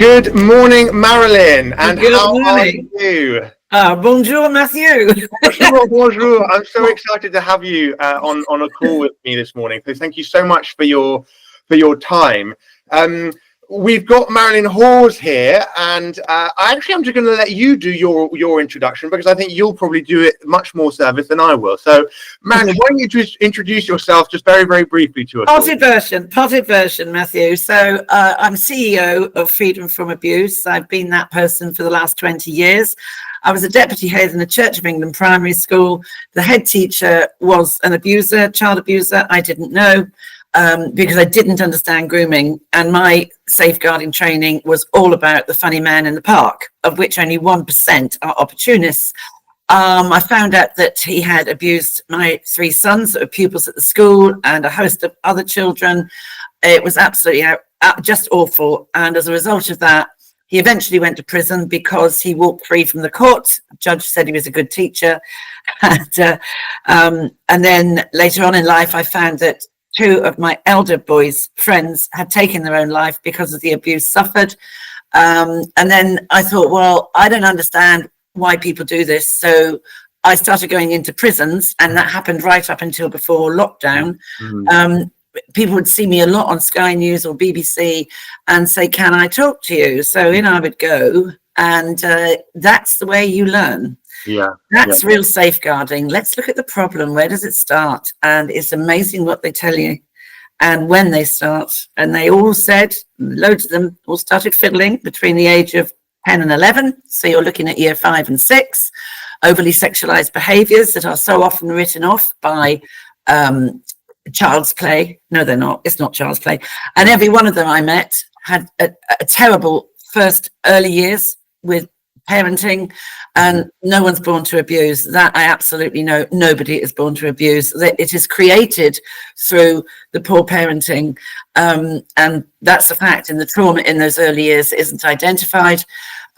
Good morning, Marilyn, and Good how morning. are you? Bonjour, Matthew. Bonjour, bonjour. I'm so excited to have you on a call with me this morning. So thank you so much for your time. We've got Marilyn Hawes here, and I'm just going to let you do your introduction because I think you'll probably do it much more service than I will. So, Marilyn, why don't you just introduce yourself just very, very briefly to us? Potted version, Matthew. So I'm CEO of Freedom from Abuse. I've been that person for the last 20 years. I was a deputy head in the Church of England primary school. The head teacher was an abuser, child abuser. I didn't know. Because I didn't understand grooming, and my safeguarding training was all about the funny man in the park, of which only 1% are opportunists. I found out that he had abused my 3 sons that were pupils at the school and a host of other children. It was absolutely just awful. And as a result of that, he eventually went to prison because he walked free from the court. The judge said he was a good teacher. And then later on in life, I found that 2 of my elder boys' friends had taken their own life because of the abuse suffered. And then I thought, well, I don't understand why people do this. So I started going into prisons, and that happened right up until before lockdown. People would see me a lot on Sky News or BBC and say, can I talk to you? So in I would go, and that's the way you learn. That's real safeguarding. Let's look at the problem. Where does it start? And it's amazing what they tell you and when they start. And they all said, loads of them all started fiddling between the age of 10 and 11. So you're looking at year 5 and 6, overly sexualized behaviors that are so often written off by child's play. No, they're not. It's not child's play. And every one of them I met had a terrible first early years with parenting, and no one's born to abuse. That I absolutely know. Nobody is born to abuse. It is created through the poor parenting, and that's a fact. And the trauma in those early years isn't identified.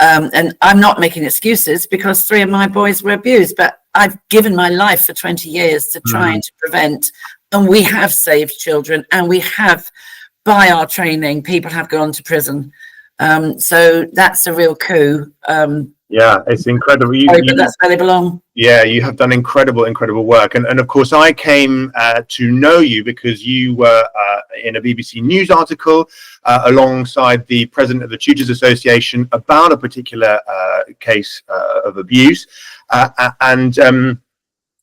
And I'm not making excuses because 3 of my boys were abused, but I've given my life for 20 years to trying to prevent, and we have saved children, and we have, by our training, people have gone to prison. So that's a real coup. Yeah, it's incredible. But that's where they belong. Yeah, you have done incredible work. And of course, I came to know you because you were in a BBC News article alongside the president of the Tutors Association about a particular case of abuse. And the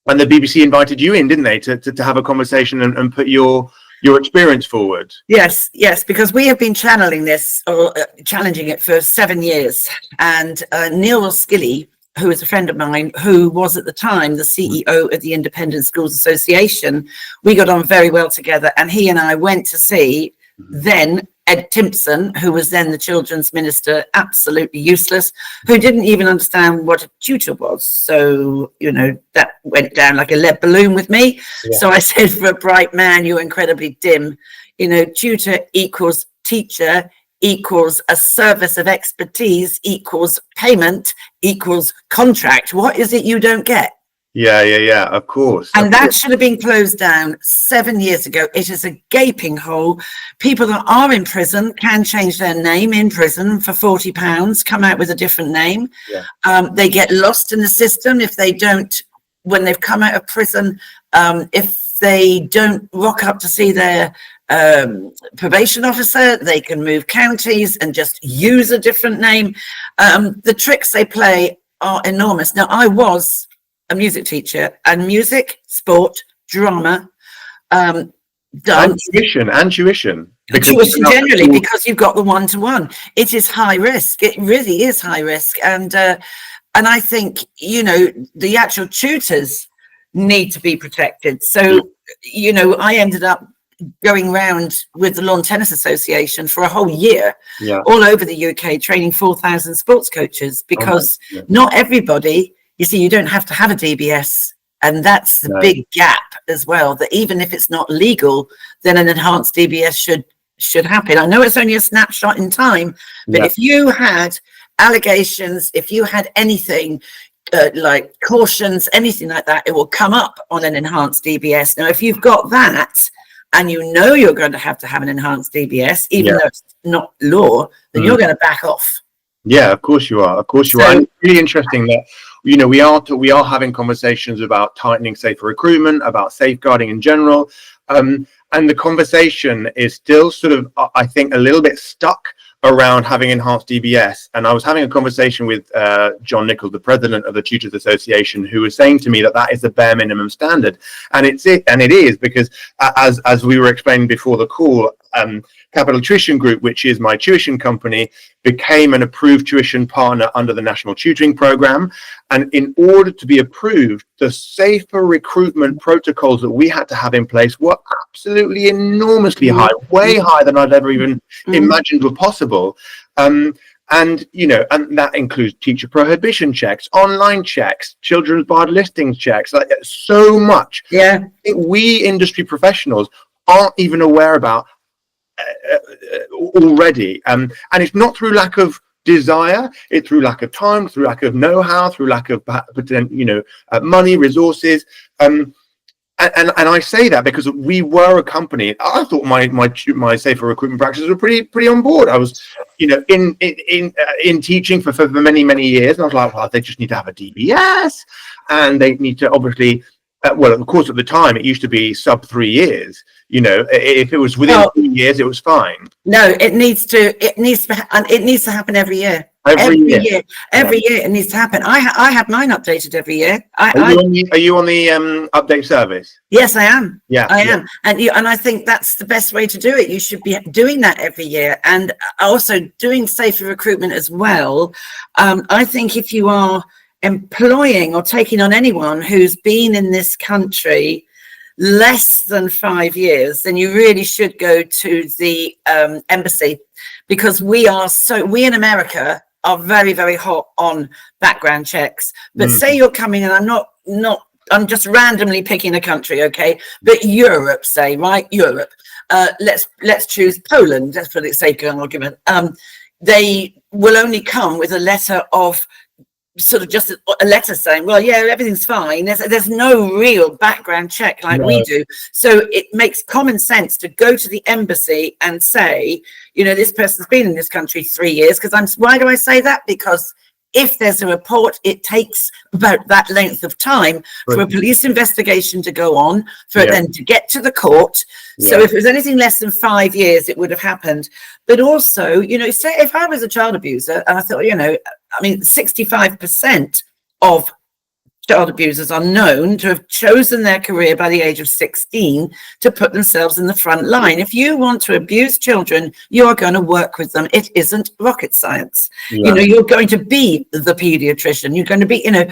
BBC invited you in, didn't they, to have a conversation and put your experience forward. Yes, because we have been channeling this or challenging it for 7 years. And Neil Skilly, who is a friend of mine, who was at the time the CEO of the Independent Schools Association, we got on very well together. And he and I went to see then Ed Timpson, who was then the children's minister, absolutely useless, who didn't even understand what a tutor was. So, that went down like a lead balloon with me. Yeah. So I said, for a bright man, you're incredibly dim. Tutor equals teacher equals a service of expertise equals payment equals contract. What is it you don't get? Yeah, of course. And that should have been closed down 7 years ago. It is a gaping hole. People that are in prison can change their name in prison for £40, come out with a different name. Yeah. They get lost in the system if they don't, when they've come out of prison, if they don't rock up to see their probation officer, they can move counties and just use a different name. The tricks they play are enormous. Now, I was a music teacher, and music, sport, drama, dance, and tuition generally, because you've got the one-to-one. It is high risk. It really is high risk, and I think the actual tutors need to be protected. So I ended up going round with the Lawn Tennis Association for a whole year, all over the UK, training 4,000 sports coaches, because not everybody. You see, you don't have to have a DBS, and that's the big gap as well, that even if it's not legal, then an enhanced DBS should happen. I know it's only a snapshot in time, but if you had allegations, if you had anything like cautions, anything like that, it will come up on an enhanced DBS. Now, if you've got that, and you know you're going to have an enhanced DBS, even though it's not law, then you're going to back off. Yeah, of course you are. Of course you are. And it's really interesting that, you know, we are having conversations about tightening safer recruitment, about safeguarding in general. And the conversation is still sort of, I think, a little bit stuck around having enhanced DBS. And I was having a conversation with John Nichols, the president of the Tutors Association, who was saying to me that is the bare minimum standard. And it is, because as we were explaining before the call, Capital Tuition Group, which is my tuition company, became an approved tuition partner under the National Tutoring Programme. And in order to be approved, the safer recruitment protocols that we had to have in place were absolutely enormously high, way higher than I'd ever even imagined were possible. And, you know, and that includes teacher prohibition checks, online checks, children's barred listings checks, like so much. Yeah. I think we industry professionals aren't even aware about already. And it's not through lack of desire, it's through lack of time, through lack of know-how, through lack of, you know, money, resources. And I say that because we were a company. I thought my safer recruitment practices were pretty on board. I was, you know, in teaching for many years, and I was like, well, they just need to have a DBS, and they need to obviously. Well, of course, at the time it used to be sub 3 years. You know, if it was within 3 years, it was fine. No, it needs to happen every year. Every year it needs to happen. I have mine updated every year. Are you on the update service? Yes, I am. Yeah, I am. And I think that's the best way to do it. You should be doing that every year, and also doing safer recruitment as well. I think if you are employing or taking on anyone who's been in this country less than 5 years, then you really should go to the embassy, because we in America are very, very hot on background checks. But say you're coming, and I'm just randomly picking a country, okay? But Europe, say, right? Europe. Let's choose Poland, just for the sake of an argument. They will only come with a letter of sort of just a letter saying, well, yeah, everything's fine. There's no real background check like we do. So it makes common sense to go to the embassy and say, you know, this person's been in this country 3 years. Why do I say that? Because if there's a report, it takes about that length of time for a police investigation to go on, for it then to get to the court. So if it was anything less than 5 years, it would have happened. But also, you know, say if I was a child abuser and I thought, you know, I mean, 65% of child abusers are known to have chosen their career by the age of 16 to put themselves in the front line. If you want to abuse children, you are going to work with them. It isn't rocket science. You know, you're going to be the pediatrician. You're going to be, you know,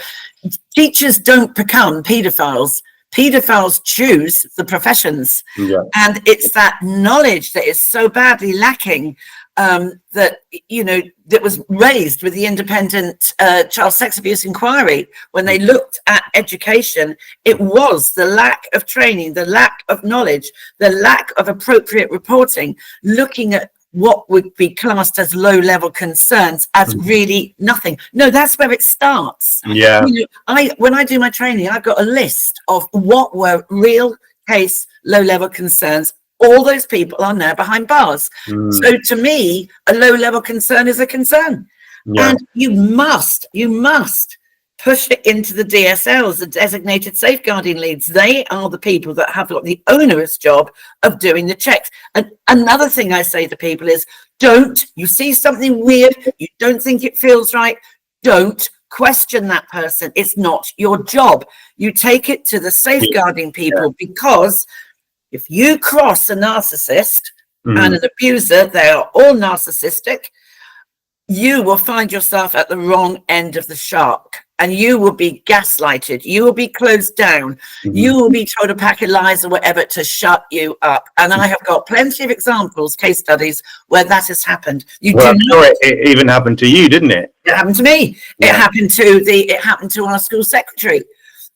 teachers don't become pedophiles. Pedophiles choose the professions. And it's that knowledge that is so badly lacking, that, you know, that was raised with the independent child sex abuse inquiry. When they looked at education, it was the lack of training, the lack of knowledge, the lack of appropriate reporting, looking at what would be classed as low-level concerns as really nothing. No, that's where it starts. You know, when I do my training, I've got a list of what were real case low-level concerns. All those people are now behind bars. So to me, a low-level concern is a concern. And you must push it into the DSLs, the designated safeguarding leads. They are the people that have got the onerous job of doing the checks. And another thing I say to people is, you see something weird, you don't think it feels right, don't question that person. It's not your job. You take it to the safeguarding people, because if you cross a narcissist and an abuser, they are all narcissistic, you will find yourself at the wrong end of the shark, and you will be gaslighted. You will be closed down. You will be told a pack of lies or whatever to shut you up. And I have got plenty of examples, case studies, where that has happened. It even happened to you, didn't it? It happened to me. It happened to our school secretary.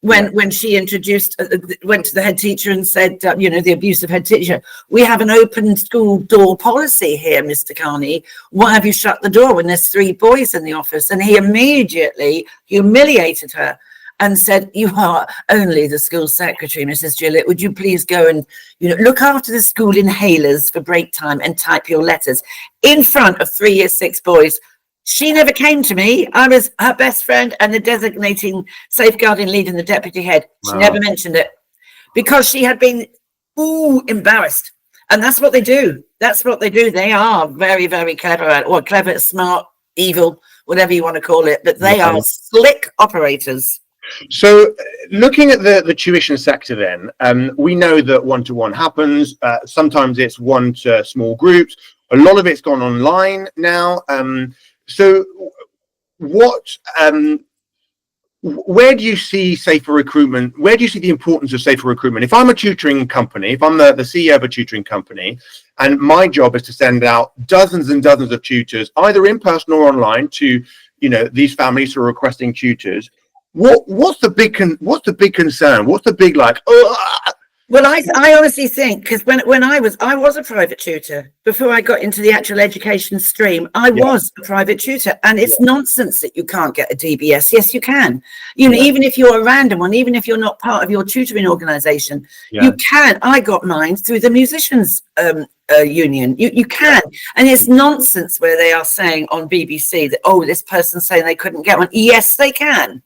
When she introduced, went to the head teacher and said, you know, the abusive head teacher, we have an open school door policy here, Mr. Carney. Why have you shut the door when there's 3 boys in the office? And he immediately humiliated her and said, "You are only the school secretary, Mrs. Gillett. Would you please go and, look after the school inhalers for break time and type your letters," in front of 3 Year 6 boys. She never came to me. I was her best friend and the designating safeguarding lead and the deputy head. She never mentioned it because she had been embarrassed. And that's what they do. That's what they do. They are very, very clever clever, smart, evil, whatever you want to call it. But they are slick operators. So looking at the tuition sector then, we know that one-to-one happens. Sometimes it's one to small groups. A lot of it's gone online now. So where do you see safer recruitment? Where do you see the importance of safer recruitment? If I'm a tutoring company, if I'm the CEO of a tutoring company, and my job is to send out dozens and dozens of tutors, either in person or online, to these families who are requesting tutors, what's the big concern? What's the big Well, I honestly think, because when I was a private tutor before I got into the actual education stream. I was a private tutor, and it's nonsense that you can't get a DBS. Yes, you can. Even if you're a random one, even if you're not part of your tutoring organisation, you can. I got mine through the musicians union. You can, and it's nonsense where they are saying on BBC that this person's saying they couldn't get one. Yes, they can.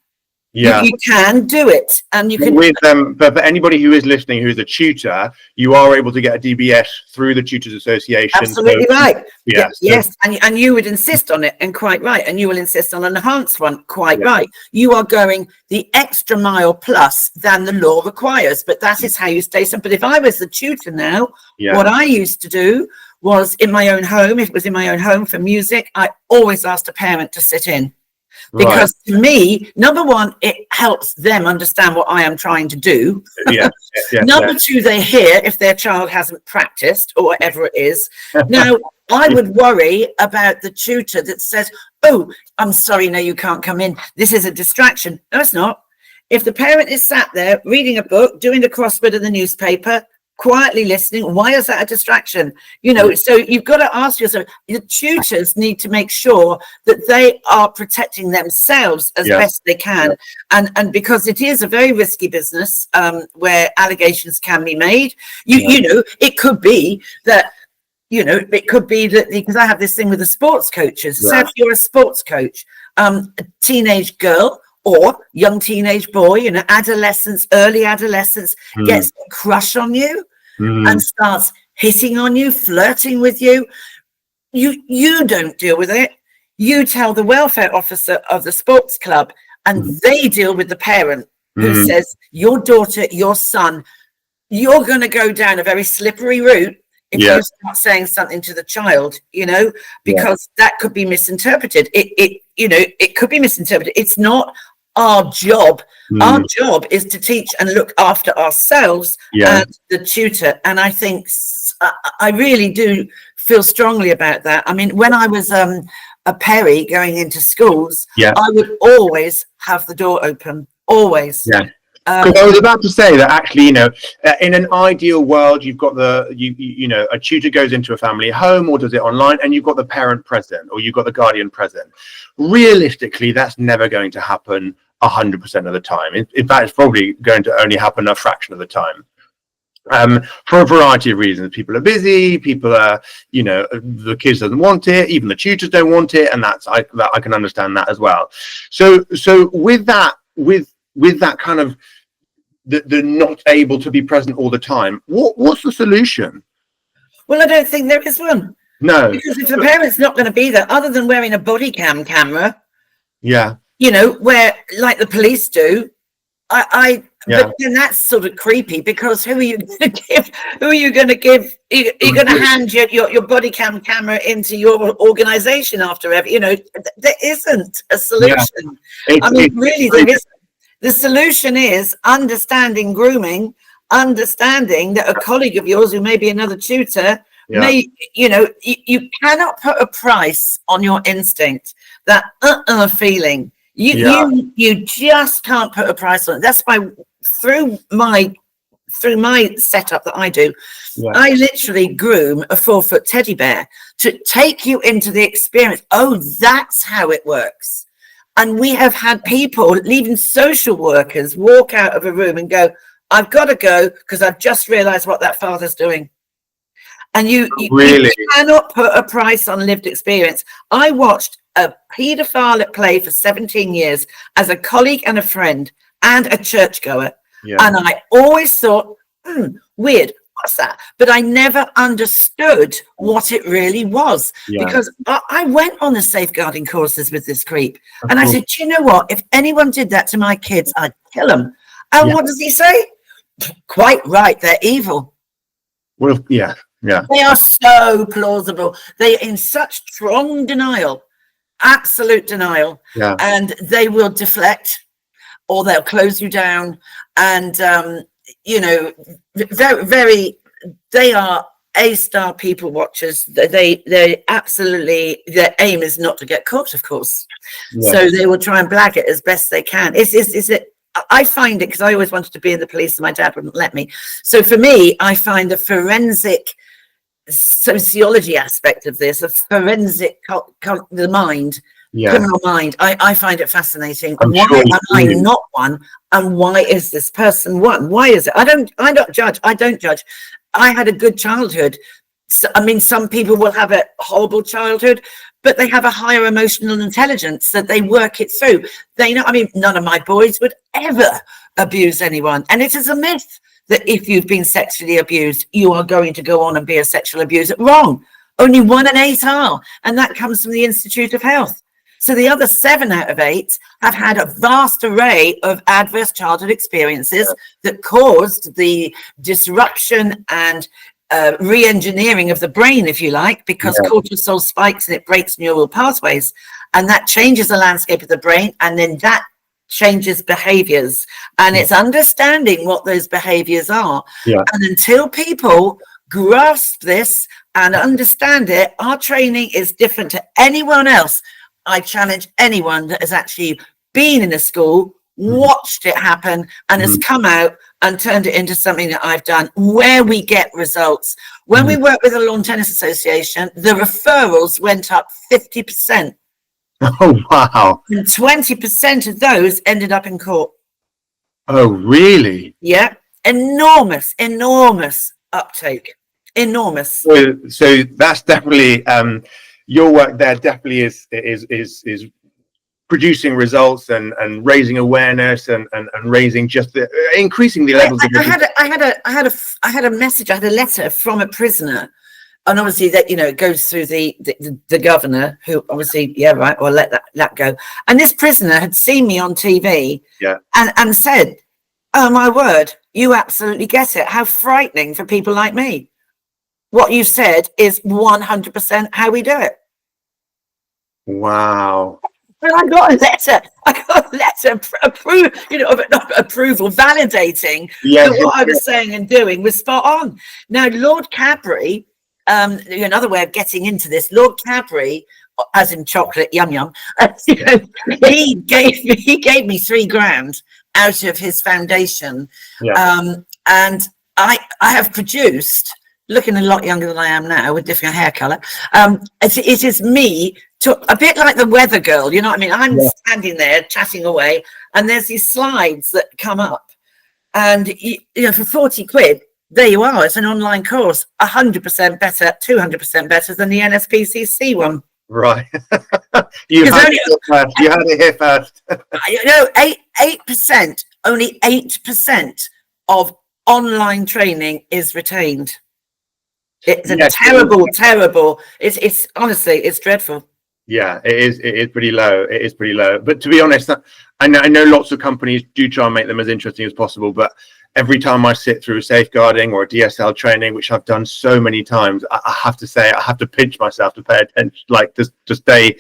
You can do it, and you can. With but for anybody who is listening, who is a tutor, you are able to get a DBS through the Tutors Association. Absolutely right. Yes, and you would insist on it, and quite right, and you will insist on an enhanced one, quite right. You are going the extra mile plus than the law requires, but that is how you stay. But if I was the tutor now, what I used to do was in my own home. If it was in my own home for music, I always asked a parent to sit in. Because to me, number one, it helps them understand what I am trying to do. Number two, they hear if their child hasn't practiced or whatever it is. Now, I would worry about the tutor that says, "Oh, I'm sorry, no, you can't come in. This is a distraction." No, it's not. If the parent is sat there reading a book, doing the crossword of the newspaper, quietly listening, why is that a distraction? So you've got to ask yourself, the tutors need to make sure that they are protecting themselves as best they can. And because it is a very risky business where allegations can be made, it could be that, because I have this thing with the sports coaches. So if you're a sports coach, a teenage girl or young teenage boy, adolescence, early adolescence, gets a crush on you and starts hitting on you, flirting with you. You don't deal with it. You tell the welfare officer of the sports club, and they deal with the parent who says, "Your daughter, your son, you're going to go down a very slippery route if you start saying something to the child, because that could be misinterpreted." It could be misinterpreted. It's not our job. Our job is to teach and look after ourselves and the tutor. And I think I really do feel strongly about that. I mean, when I was a Perry going into schools, I would always have the door open, always. Because I was about to say that actually, in an ideal world, you've got a tutor goes into a family home or does it online, and you've got the parent present or you've got the guardian present. Realistically, that's never going to happen 100% of the time. In fact, it's probably going to only happen a fraction of the time. For a variety of reasons. People are busy, people are, the kids doesn't want it, even the tutors don't want it, and I can understand that as well. So with that kind of the not able to be present all the time, what's the solution? Well, I don't think there is one. No. Because if the parent's not going to be there, other than wearing a body camera, where like the police do, but then that's sort of creepy, because who are you going to give? You're going to hand your body camera into your organisation after every, there isn't a solution. Really, there isn't. The solution is understanding grooming, understanding that a colleague of yours who may be another tutor may, you cannot put a price on your instinct, that feeling. You just can't put a price on it. That's why through my setup that I do, I literally groom a 4-foot teddy bear to take you into the experience. Oh, that's how it works. And we have had people, even social workers, walk out of a room and go, I've got to go because I've just realized what that father's doing. And you cannot put a price on lived experience. I watched a paedophile at play for 17 years as a colleague and a friend and a churchgoer. Yeah. And I always thought, weird, what's that? But I never understood what it really was, because I went on the safeguarding courses with this creep. And I said, do you know what? If anyone did that to my kids, I'd kill them. And what does he say? Quite right, they're evil. Well, yeah. They are so plausible. They're in such strong denial, absolute denial. Yeah. And they will deflect or they'll close you down. And, you know, very, very, they are A-star people watchers. They absolutely, their aim is not to get caught, of course. Yeah. So they will try and blag it as best they can. I find it, because I always wanted to be in the police and my dad wouldn't let me. So for me, I find the forensic sociology aspect of this, a forensic, the mind, criminal mind, I find it fascinating. Why am I not one? And why is this person one? Why is it? I don't judge. I don't judge. I had a good childhood. So, I mean, some people will have a horrible childhood, but they have a higher emotional intelligence that they work it through. They know, I mean, none of my boys would ever abuse anyone. And it is a myth that if you've been sexually abused, you are going to go on and be a sexual abuser. Wrong. Only 1 in 8 are. And that comes from the Institute of Health. So the other 7 out of 8 have had a vast array of adverse childhood experiences that caused the disruption and re-engineering of the brain, if you like, because cortisol spikes and it breaks neural pathways, and that changes the landscape of the brain, and then that changes behaviors, and it's understanding what those behaviors are. And until people grasp this and understand it, our training is different to anyone else. I challenge anyone that has actually been in a school, watched it happen, and has come out and turned it into something that I've done, where we get results. When we work with the Lawn Tennis Association, the referrals went up 50%. Oh, wow. And 20% of those ended up in court. Oh, really? Yeah. Enormous uptake. Enormous. So that's definitely, your work there definitely is producing results and raising awareness and raising just increasing the levels of. I had a message. I had a letter from a prisoner, and obviously that, you know, it goes through the governor, who obviously or let that go. And this prisoner had seen me on TV, and said, "Oh my word, you absolutely get it. How frightening for people like me. What you said is 100% how we do it." Wow. And I got a letter approval, validating that what I was saying and doing was spot on. Now, Lord Cadbury, another way of getting into this, Lord Cadbury, as in chocolate, yum yum, he gave me $3,000 out of his foundation. And I have produced, looking a lot younger than I am now with different hair color. It is me, a bit like the weather girl, you know what I mean? I'm standing there chatting away, and there's these slides that come up, and you know, for 40 quid, there you are. It's an online course, 100% better, 200% better than the NSPCC one. Right. You had it here first. You know, 8%, only 8% of online training is retained. It's a terrible. It's honestly, it's dreadful. Yeah, it is pretty low. It is pretty low. But to be honest, I know lots of companies do try and make them as interesting as possible. But every time I sit through safeguarding or a DSL training, which I've done so many times, I have to say, I have to pinch myself to pay attention, like to stay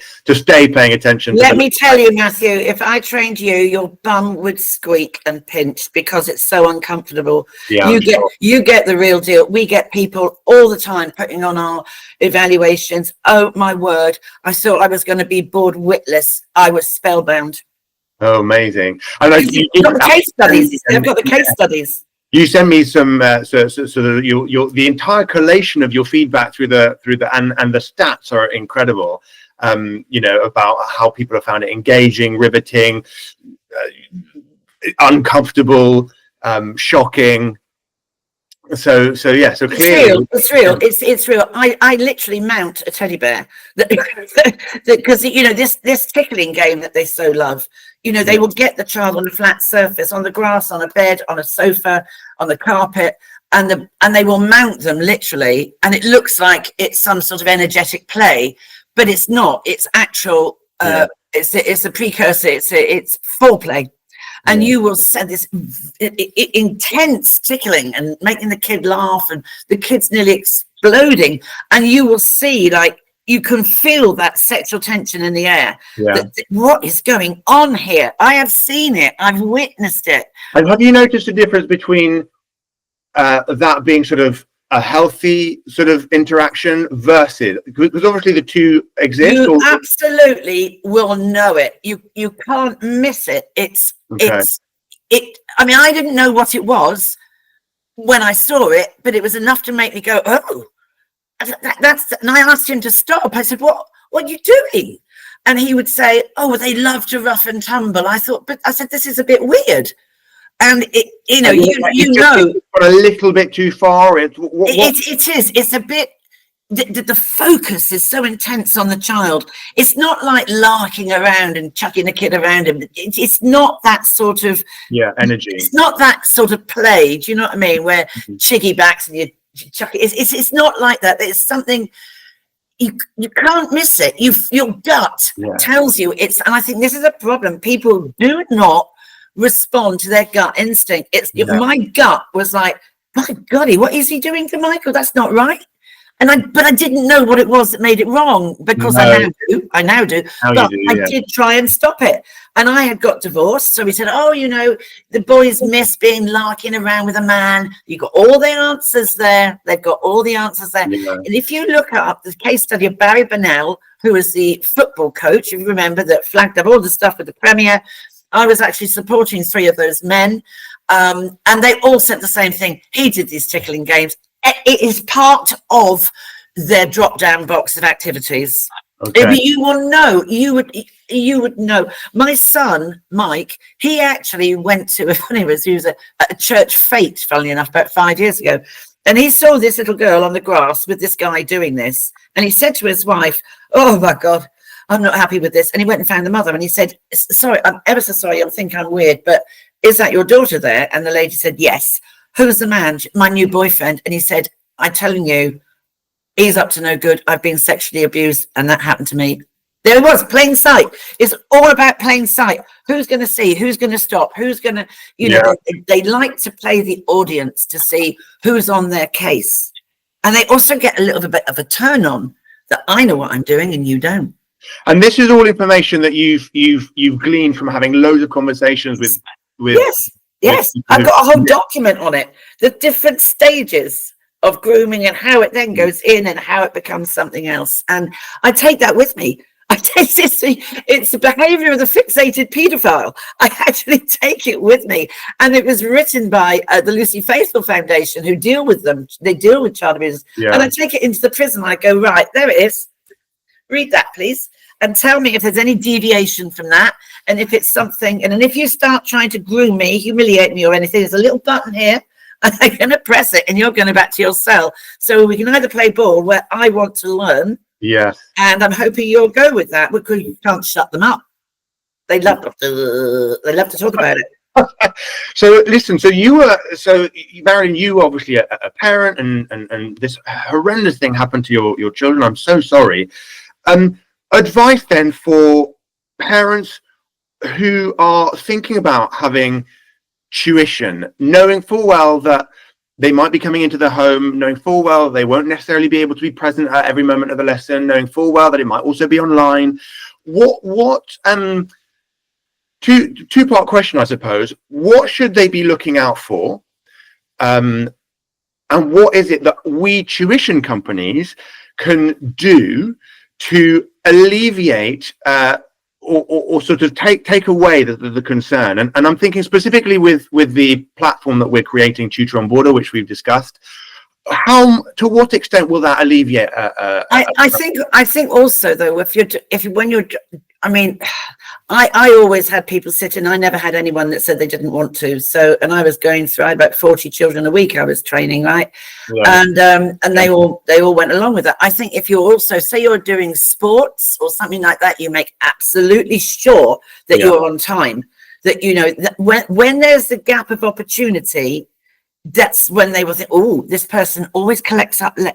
paying attention. Let me tell you, Matthew, if I trained you, your bum would squeak and pinch because it's so uncomfortable. Yeah, you get the real deal. We get people all the time putting on our evaluations. Oh my word! I thought I was going to be bored witless. I was spellbound. Oh, amazing. And you've got the case studies. I've got the case studies. You send me some so your the entire collation of your feedback through the and the stats are incredible. About how people have found it engaging, riveting, uncomfortable, shocking. So clearly it's real. It's real. I literally mount a teddy bear because this tickling game that they so love. They will get the child on a flat surface, on the grass, on a bed, on a sofa, on the carpet, and they will mount them literally, and it looks like it's some sort of energetic play, but it's not. It's actual. It's a precursor. It's foreplay. And you will send this intense tickling and making the kid laugh, and the kid's nearly exploding. And you will see, you can feel that sexual tension in the air. Yeah. What is going on here? I have seen it. I've witnessed it. And have you noticed a difference between that being sort of a healthy sort of interaction versus, because obviously the two exist? You absolutely will know it. You can't miss it. I mean, I didn't know what it was when I saw it, but it was enough to make me go, oh, and I asked him to stop. I said, what are you doing? And he would say, oh, well, they love to rough and tumble. I said, this is a bit weird. And got a little bit too far. It is. It's a bit. The focus is so intense on the child. It's not like larking around and chucking a kid around him. It's not that sort of energy. It's not that sort of play. Do you know what I mean? Where chiggy backs and you chuck it. It's not like that. It's something you can't miss it. Your gut tells you it's. And I think this is a problem. People do not respond to their gut instinct. My gut was like, my God, what is he doing to Michael? That's not right. But I didn't know what it was that made it wrong, because I now do. I did try and stop it. And I had got divorced. So he said, oh, the boys miss being larking around with a man. You got all the answers there. They've got all the answers there. Yeah. And if you look up the case study of Barry Burnell, who was the football coach, you remember, that flagged up all the stuff with the Premier. I was actually supporting 3 of those men. And they all said the same thing. He did these tickling games. It is part of their drop-down box of activities. Okay. You will know. You would know. My son, Mike, he actually went to, he was at a church fete, funnily enough, about 5 years ago. And he saw this little girl on the grass with this guy doing this. And he said to his wife, oh, my God, I'm not happy with this. And he went and found the mother. And he said, sorry, I'm ever so sorry. I think I'm weird, but is that your daughter there? And the lady said, yes. Who's the man? My new boyfriend. And he said, I'm telling you, he's up to no good. I've been sexually abused, and that happened to me. There it was, plain sight. It's all about plain sight. Who's going to see? Who's going to stop? Who's going to, they like to play the audience to see who's on their case. And they also get a little bit of a turn on that I know what I'm doing and you don't. And this is all information that you've gleaned from having loads of conversations with Yes, I've got a whole document on it. The different stages of grooming and how it then goes in and how it becomes something else. And I take that with me. It's the behavior of the fixated paedophile. I actually take it with me. And it was written by the Lucy Faithful Foundation, who deal with them. They deal with child abusers. Yeah. And I take it into the prison. I go, right, there it is. Read that, please. And tell me if there's any deviation from that. And if it's something, and if you start trying to groom me, humiliate me or anything, there's a little button here. And I'm going to press it and you're going back to your cell. So we can either play ball where I want to learn. Yes. And I'm hoping you'll go with that, because you can't shut them up. They love to talk about it. So listen, Marilyn, you obviously a parent, and this horrendous thing happened to your children. I'm so sorry. Advice then for parents who are thinking about having tuition, knowing full well that they might be coming into the home, knowing full well they won't necessarily be able to be present at every moment of the lesson, knowing full well that it might also be online. Two-part question, I suppose. What should they be looking out for? And what is it that we tuition companies can do to alleviate or sort of take away the concern. And I'm thinking specifically with the platform that we're creating, TutorOnboarder, which we've discussed. To what extent will that alleviate? I think also though, I always had people sitting. I never had anyone that said they didn't want to. So, and I was going through, I had about 40 children a week I was training, right? And they all went along with that. I think if you're also, say you're doing sports or something like that, you make absolutely sure that you're on time, that, you know, that when there's the gap of opportunity, that's when they will think, oh, this person always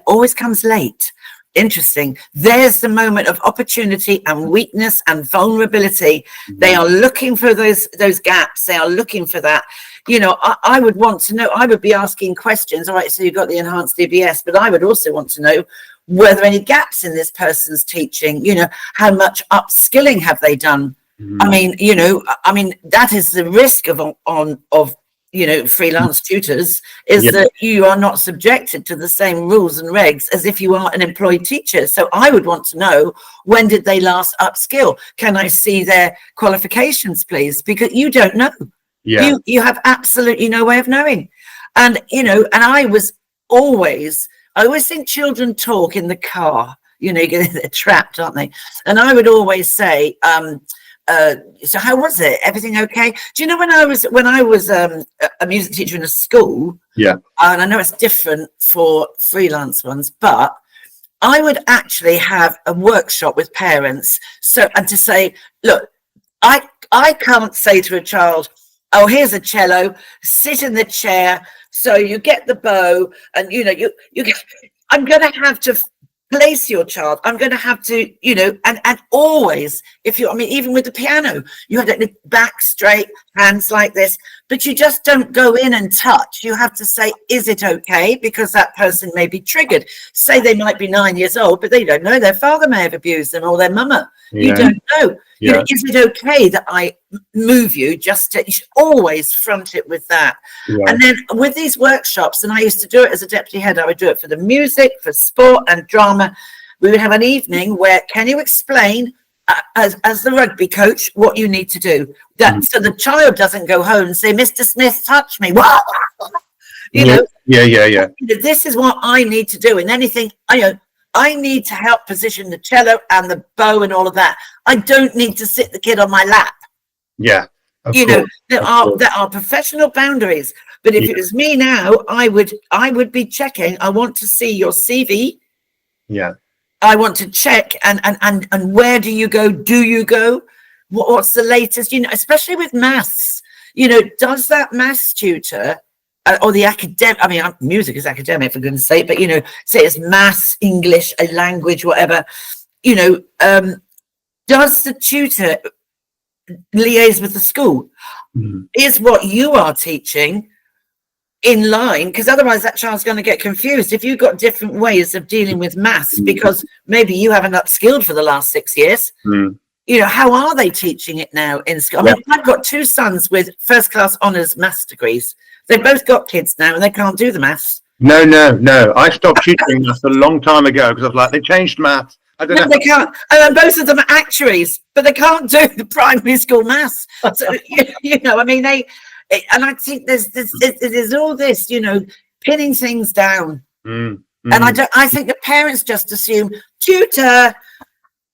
always comes late. Interesting. There's the moment of opportunity and weakness and vulnerability. They are looking for those gaps. They are looking for that. You know, I would want to know, I would be asking questions. All right, so you've got the enhanced DBS, but I would also want to know, were there any gaps in this person's teaching? You know, how much upskilling have they done? I mean, you know, that is the risk of you know, freelance tutors, is that you are not subjected to the same rules and regs as if you are an employed teacher. So I would want to know, when did they last upskill? Can I see their qualifications, please? Because you don't know. You have absolutely no way of knowing. And, you know, and I always think children talk in the car, you know, they're trapped, aren't they? And I would always say, so how was it? Everything okay? Do you know when I was a music teacher in a school? And I know it's different for freelance ones, but I would actually have a workshop with parents. And to say, look, I can't say to a child, oh, here's a cello, sit in the chair, so you get the bow, and you know, you get, I'm going to have to place your child. I'm going to have to, you know, and always, even with the piano, you have to back straight, hands like this, but you just don't go in and touch. You have to say, is it okay? Because that person may be triggered. Say they might be 9 years old, but they don't know. Their father may have abused them, or their mama. You don't know. You know, is it okay that I move you? You should always front it with that. And then with these workshops, and I used to do it as a deputy head, I would do it for the music, for sport and drama. We would have an evening where, can you explain as the rugby coach what you need to do? So the child doesn't go home and say, Mr. Smith, touch me. You know, this is what I need to do. And anything, I need to help position the cello and the bow and all of that. I don't need to sit the kid on my lap. You know, there are professional boundaries. But if it was me now, I would be checking. I want to see your CV. I want to check and where do you go? Do you go? What's the latest? You know, especially with maths. You know, does that maths tutor or the academic? I mean, music is academic, for goodness sake. But you know, say it's maths, English, a language, whatever. You know, does the tutor liaise with the school? Is what you are teaching in line? Because otherwise that child's going to get confused. If you've got different ways of dealing with maths, because maybe you haven't upskilled for the last 6 years, you know, how are they teaching it now in school? I mean, I've got 2 sons with first class honours maths degrees. They've both got kids now and they can't do the maths. No. I stopped tutoring maths a long time ago because I was like, they changed maths. I don't know. They can't. And both of them are actuaries, but they can't do the primary school maths. So, you know, I mean, and I think there's all this, you know, pinning things down. And I think the parents just assume tutor,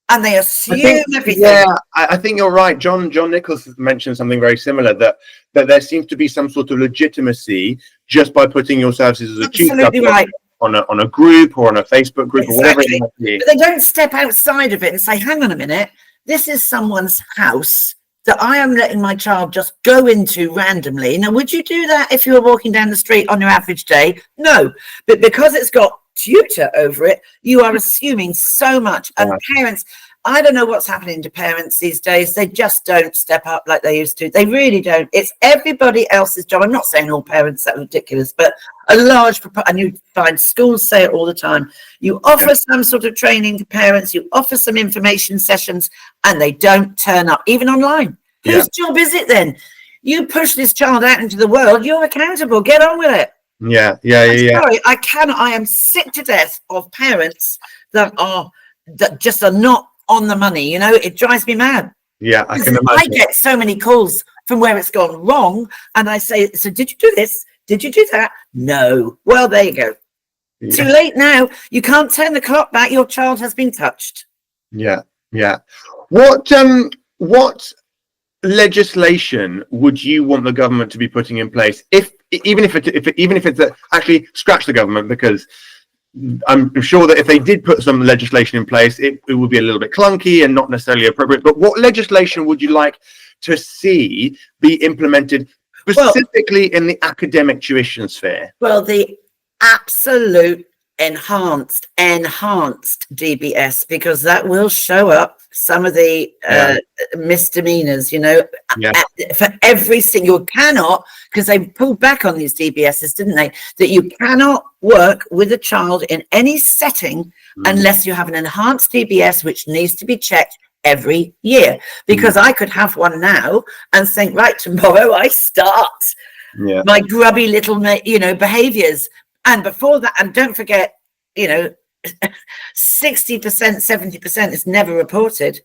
and they assume everything. Yeah, I think you're right. John Nichols mentioned something very similar, that there seems to be some sort of legitimacy just by putting your services as a tutor. Absolutely right. On a group or on a Facebook group or whatever it might be. But they don't step outside of it and say, hang on a minute, this is someone's house that I am letting my child just go into randomly. Now, would you do that if you were walking down the street on your average day? No. But because it's got tutor over it, you are assuming so much. And parents, I don't know what's happening to parents these days. They just don't step up like they used to. They really don't. It's everybody else's job. I'm not saying all parents, that's ridiculous, but a large and you find schools say it all the time. You offer some sort of training to parents, you offer some information sessions, and they don't turn up, even online. Whose job is it then? You push this child out into the world, you're accountable. Get on with it. Sorry, I cannot. I am sick to death of parents that just are not on the money. You know, it drives me mad. Yeah, I can I imagine. get so many calls from where it's gone wrong, and I say, so did you do this? Did you do that? No. Well, there you go. Yeah. Too late now. You can't turn the clock back. Your child has been touched. Yeah. What legislation would you want the government to be putting in place, even if it's actually scratch the government, because I'm sure that if they did put some legislation in place, it would be a little bit clunky and not necessarily appropriate. But what legislation would you like to see be implemented specifically in the academic tuition sphere? Well, the absolute enhanced DBS, because that will show up some of the misdemeanors, you know, for every single, you cannot, because they pulled back on these DBSs, didn't they, that you cannot work with a child in any setting unless you have an enhanced DBS, which needs to be checked every year. Because I could have one now and think, right, tomorrow I start my grubby little, you know, behaviors. And before that, and don't forget, you know, 60%, 70% is never reported.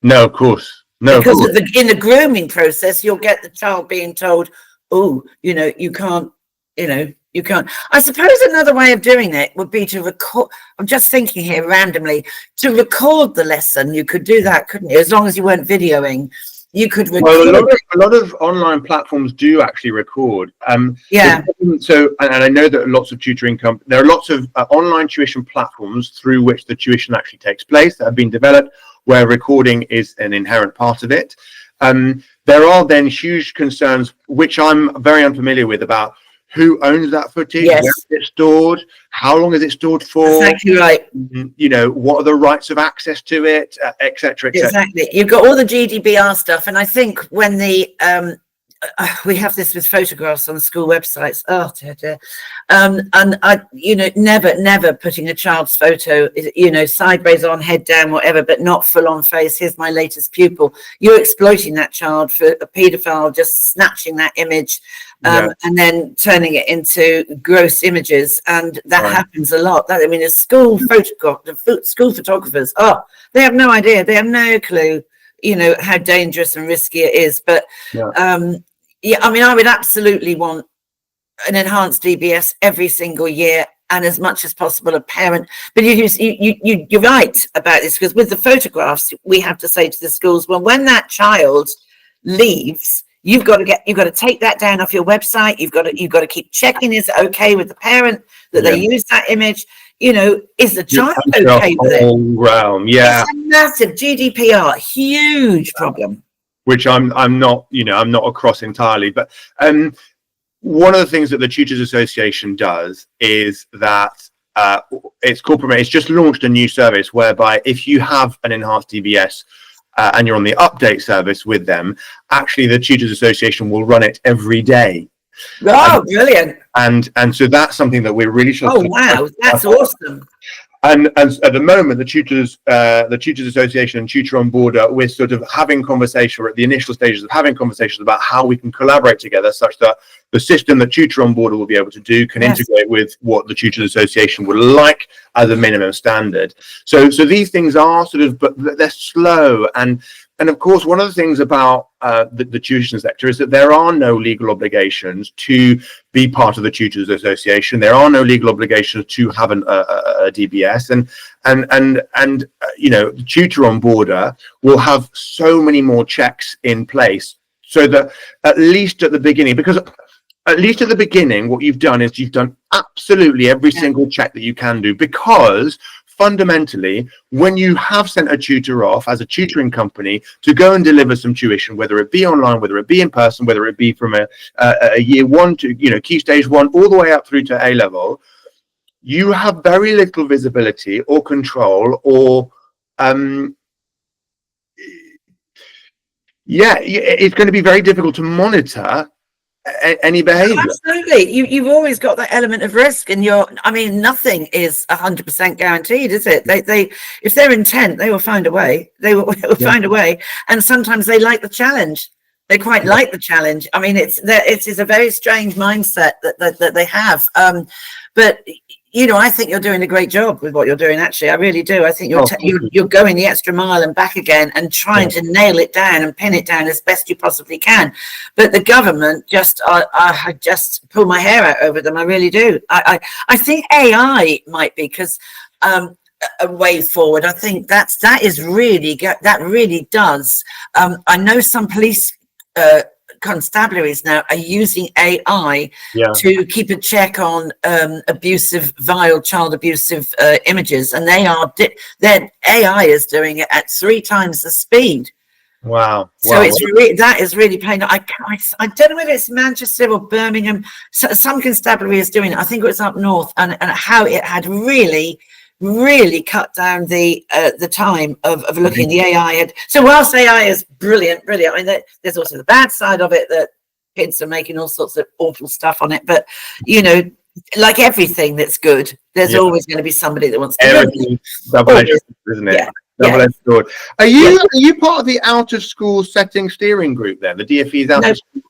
No, of course. No, because in the grooming process, you'll get the child being told, oh, you know, you can't, you know, you can't. I suppose another way of doing it would be to record. I'm just thinking here randomly, to record the lesson. You could do that, couldn't you? As long as you weren't videoing. You could record. Well, a lot of online platforms do actually record. So, and I know that lots of tutoring there are lots of online tuition platforms through which the tuition actually takes place that have been developed, where recording is an inherent part of it. There are then huge concerns, which I'm very unfamiliar with, about who owns that footage, where is it stored, how long is it stored for? Exactly right. You know, what are the rights of access to it, etc. Exactly. You've got all the GDPR stuff, and I think when the we have this with photographs on the school websites. Oh dear. And I, you know, never putting a child's photo, you know, sideways on, head down, whatever, but not full on face. Here's my latest pupil. You're exploiting that child for a paedophile, just snatching that image and then turning it into gross images. And that happens a lot. I mean, the school photographers, they have no idea. They have no clue, you know, how dangerous and risky it is. But I mean, I would absolutely want an enhanced DBS every single year, and as much as possible a parent. But you're right about this, because with the photographs, we have to say to the schools, well, when that child leaves, you've got to take that down off your website. You've got to keep checking, is it okay with the parent that they use that image? You know, is the child okay with it? Realm, it's a massive GDPR, huge problem. Which I'm not, you know, I'm not across entirely, but one of the things that the Tutors Association does is that it's just launched a new service whereby if you have an enhanced DBS and you're on the update service with them, actually the Tutors Association will run it every day. Oh, brilliant! And so that's something that we're really sure. Oh wow, that's awesome. And at the moment, the Tutors Association and TutorOnboarder, we're sort of having conversation, or at the initial stages of having conversations about how we can collaborate together, such that the system that TutorOnboarder will be able to do can integrate with what the Tutors Association would like as a minimum standard. So these things are sort of, but they're slow. And of course, one of the things about the tuition sector is that there are no legal obligations to be part of the Tutors Association. There are no legal obligations to have a DBS, and you know, TutorOnboarder will have so many more checks in place, so that at least at the beginning, what you've done is you've done absolutely every single check that you can do, because fundamentally, when you have sent a tutor off as a tutoring company to go and deliver some tuition, whether it be online, whether it be in person, whether it be from a year one to, you know, key stage one, all the way up through to A level, you have very little visibility or control, or it's going to be very difficult to monitor any behavior. Absolutely. You've always got that element of risk, and nothing is 100% guaranteed, is it? They if they're intent, they will find a way. They will find a way. And sometimes they like the challenge. They quite like the challenge. I mean, it is a very strange mindset that they have. But I think you're doing a great job with what you're doing. Actually, I really do. I think you're going the extra mile and back again and trying to nail it down and pin it down as best you possibly can. But the government I just pull my hair out over them. I really do. I think AI might be, because a way forward. I think that really does. I know some police constabularies now are using AI to keep a check on vile child abusive images, and their AI is doing it at 3 times the speed. Wow. So that is really painful. I don't know whether it's Manchester or Birmingham. Some constabulary is doing it. I think it was up north, and how it had really cut down the time of looking. The AI so whilst AI is brilliant, I mean, there's also the bad side of it, that kids are making all sorts of awful stuff on it. But like everything that's good, there's always going to be somebody that wants to everything double-edged, isn't it? Double-edged sword. Are you part of the out of school setting steering group then, the DfE's out of school?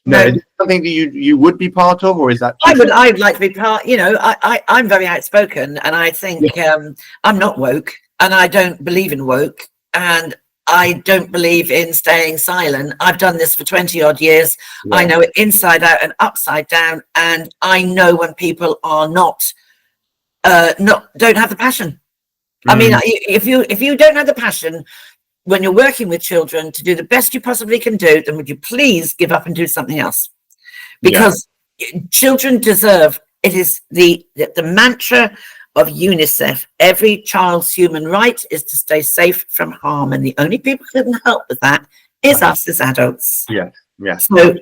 No, is it something that you would be part of, or is that? I'd like to be part. I'm very outspoken, and I think I'm not woke, and I don't believe in woke, and I don't believe in staying silent. I've done this for 20 odd years. I know it inside out and upside down, and I know when people are don't have the passion. I mean, if you don't have the passion when you're working with children to do the best you possibly can do, then would you please give up and do something else? Because children deserve, it is the mantra of UNICEF, every child's human right is to stay safe from harm, and the only people who can help with that is us as adults. So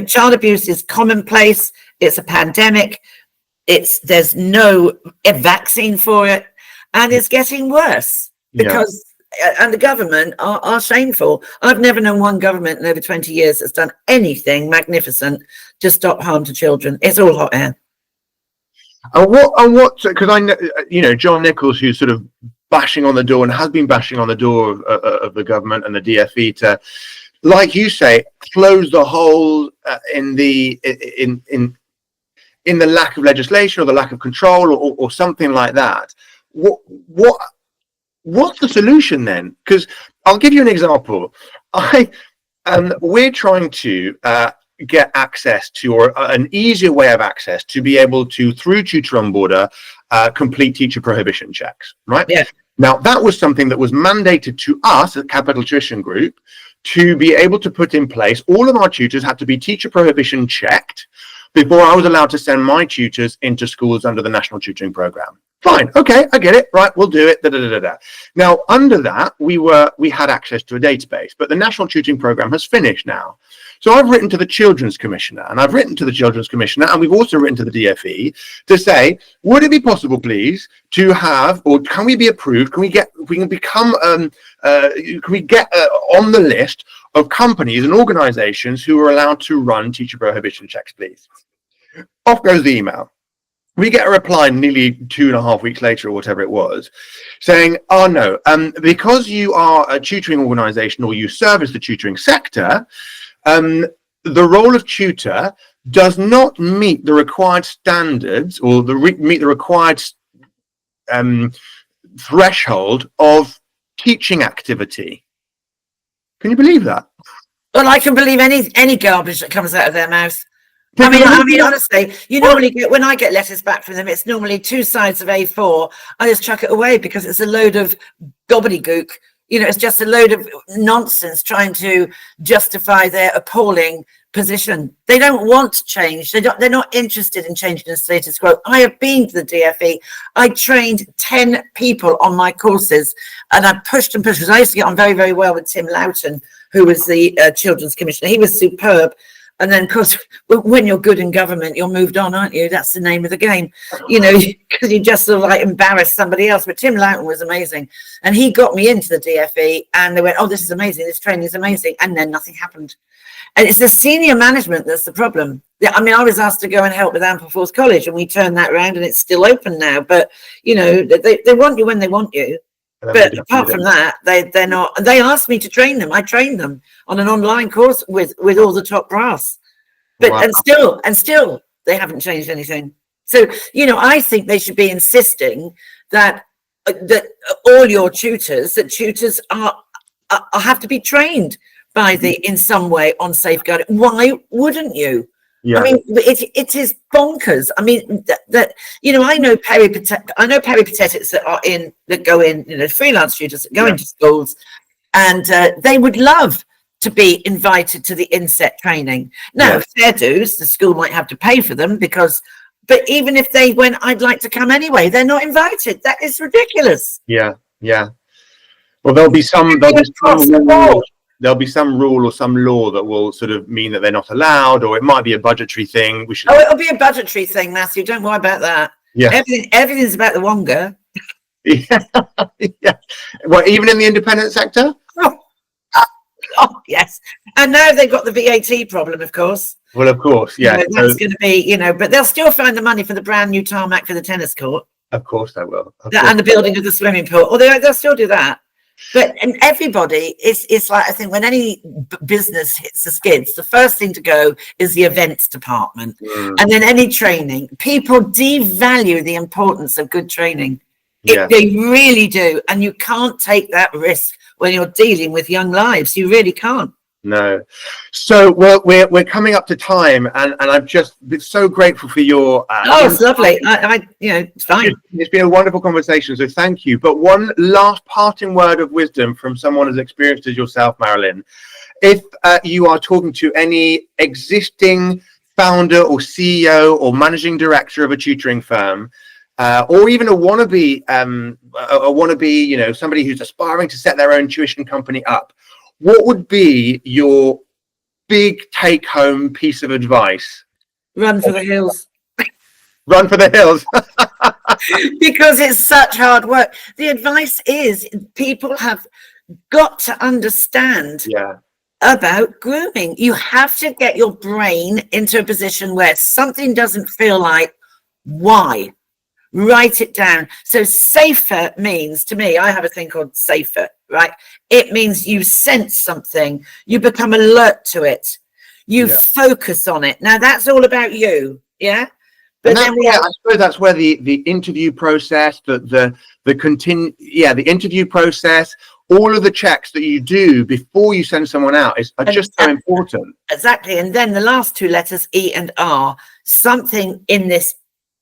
child abuse is commonplace. It's a pandemic. There's no vaccine for it, and it's getting worse because and the government are shameful. I've never known one government in over 20 years that's done anything magnificent to stop harm to children. It's all hot air. And what? Because I know, John Nichols, who's sort of bashing on the door and has been bashing on the door of the government and the DfE to, like you say, close the hole in the lack of legislation or the lack of control or something like that. What's the solution then? Because I'll give you an example. We're trying to get access to, or an easier way of access to be able to, through TutorOnboarder, complete teacher prohibition checks, right? Yeah. Now, that was something that was mandated to us at Capital Tuition Group to be able to put in place. All of our tutors had to be teacher prohibition checked before I was allowed to send my tutors into schools under the National Tutoring Programme. Fine, okay, I get it, right, we'll do it, Now, under that, we had access to a database, but the National Tutoring Programme has finished now. So I've written to the Children's Commissioner, and we've also written to the DfE to say, would it be possible, please, to have, or can we be approved, can we get on the list of companies and organisations who are allowed to run teacher prohibition checks, please? Off goes the email. We get a reply nearly 2.5 weeks later, or whatever it was, saying, oh no, because you are a tutoring organisation or you service the tutoring sector, the role of tutor does not meet the required standards or meet the required threshold of teaching activity. Can you believe that? Well, I can believe any garbage that comes out of their mouth. I mean, honestly, you normally get, when I get letters back from them, it's normally 2 sides of A4. I just chuck it away because it's a load of gobbledygook. It's just a load of nonsense trying to justify their appalling position. They don't want change. They're not interested in changing the status quo. I have been to the DfE. I trained 10 people on my courses, and I pushed and pushed, because I used to get on very, very well with Tim Loughton, who was the Children's Commissioner. He was superb. And then, of course, when you're good in government, you're moved on, aren't you? That's the name of the game, because you just sort of like embarrass somebody else. But Tim Loughton was amazing. And he got me into the DfE, and they went, oh, this is amazing. This training is amazing. And then nothing happened. And it's the senior management that's the problem. I mean, I was asked to go and help with Ampleforth College, and we turned that around, and it's still open now. But, they want you when they want you. But apart from that, they're not. They asked me to train them. I trained them on an online course with all the top brass. But and still they haven't changed anything. So, I think they should be insisting that all your tutors are have to be trained in some way on safeguarding. Why wouldn't you? Yeah. I mean, it is bonkers. I mean, I know peripatetics that go in, freelance tutors that go into schools, and they would love to be invited to the inset training. Now, fair dues, the school might have to pay for them but even if they went, I'd like to come anyway, they're not invited. That is ridiculous. Yeah. Well, there'll be some rule or some law that will sort of mean that they're not allowed, or it might be a budgetary thing. It'll be a budgetary thing, Matthew. Don't worry about that. Yeah. Everything's about the Wonga. Yeah. Well, even in the independent sector? Oh, yes. And now they've got the VAT problem, of course. Well, of course, yeah. That's going to be, but they'll still find the money for the brand new tarmac for the tennis court. Of course they will. And the building of the swimming pool. Or they'll still do that. But and everybody, it's like, I think when any business hits the skids, the first thing to go is the events department. And then any training. People devalue the importance of good training. They really do. And you can't take that risk when you're dealing with young lives. You really can't. No. So we're coming up to time, and I've just been so grateful for your it's lovely. It's fine. It's been a wonderful conversation, so thank you. But one last parting word of wisdom from someone as experienced as yourself, Marilyn. If you are talking to any existing founder or CEO or managing director of a tutoring firm, or even a wannabe, somebody who's aspiring to set their own tuition company up, what would be your big take-home piece of advice? Run for the hills. Run for the hills. Because it's such hard work. The advice is people have got to understand about grooming. You have to get your brain into a position where something doesn't feel like, why? Write it down. So safer means, to me, I have a thing called safer, right? It means you sense something, you become alert to it, you focus on it. Now that's all about you, yeah. But then I suppose that's where the interview process, the interview process, all of the checks that you do before you send someone out are just so important. Exactly. And then the last two letters, E and R, something in this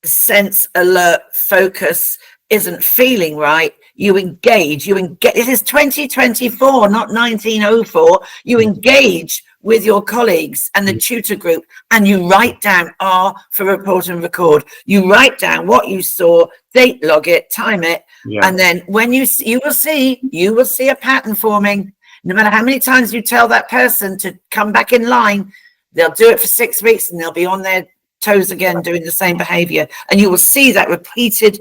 sense, alert, focus isn't feeling right. You engage. This is 2024, not 1904. You engage with your colleagues and the tutor group, and you write down R for report and record. You write down what you saw, date log it, time it, and then when you will see a pattern forming. No matter how many times you tell that person to come back in line, they'll do it for 6 weeks and they'll be on their toes again doing the same behavior, and you will see that repeated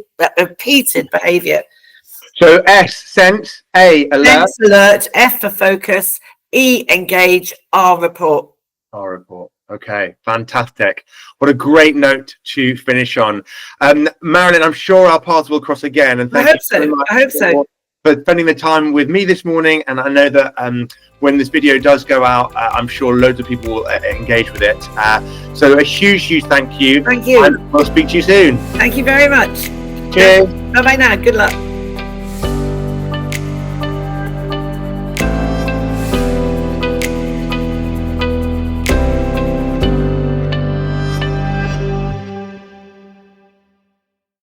behavior. So S, sense, A, alert. Sense, alert, F for focus, E, engage, R, report. R, report. Okay, fantastic. What a great note to finish on. Marilyn, I'm sure our paths will cross again, and thank you so much. I hope so. For spending the time with me this morning, and I know that when this video does go out, I'm sure loads of people will engage with it. So a huge thank you. Thank you. And we'll speak to you soon. Thank you very much. Cheers. Bye bye now. Good luck.